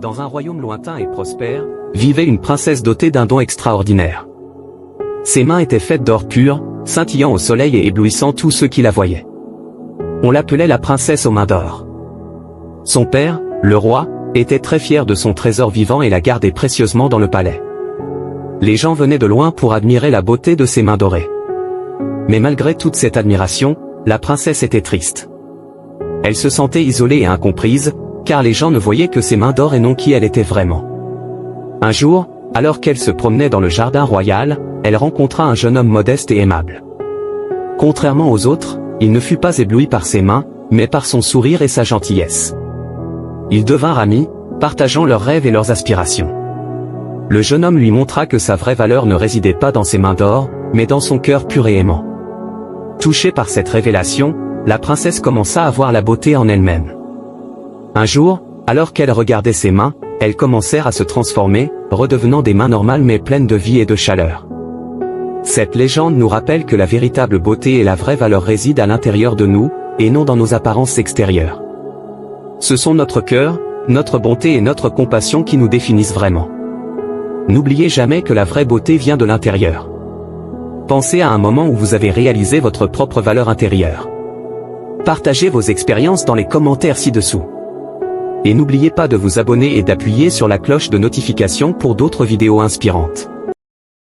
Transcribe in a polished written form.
Dans un royaume lointain et prospère, vivait une princesse dotée d'un don extraordinaire. Ses mains étaient faites d'or pur, scintillant au soleil et éblouissant tous ceux qui la voyaient. On l'appelait la princesse aux mains d'or. Son père, le roi, était très fier de son trésor vivant et la gardait précieusement dans le palais. Les gens venaient de loin pour admirer la beauté de ses mains dorées. Mais malgré toute cette admiration, la princesse était triste. Elle se sentait isolée et incomprise, car les gens ne voyaient que ses mains d'or et non qui elle était vraiment. Un jour, alors qu'elle se promenait dans le jardin royal, elle rencontra un jeune homme modeste et aimable. Contrairement aux autres, il ne fut pas ébloui par ses mains, mais par son sourire et sa gentillesse. Ils devinrent amis, partageant leurs rêves et leurs aspirations. Le jeune homme lui montra que sa vraie valeur ne résidait pas dans ses mains d'or, mais dans son cœur pur et aimant. Touchée par cette révélation, la princesse commença à voir la beauté en elle-même. Un jour, alors qu'elle regardait ses mains, elles commencèrent à se transformer, redevenant des mains normales mais pleines de vie et de chaleur. Cette légende nous rappelle que la véritable beauté et la vraie valeur résident à l'intérieur de nous, et non dans nos apparences extérieures. Ce sont notre cœur, notre bonté et notre compassion qui nous définissent vraiment. N'oubliez jamais que la vraie beauté vient de l'intérieur. Pensez à un moment où vous avez réalisé votre propre valeur intérieure. Partagez vos expériences dans les commentaires ci-dessous. Et n'oubliez pas de vous abonner et d'appuyer sur la cloche de notification pour d'autres vidéos inspirantes.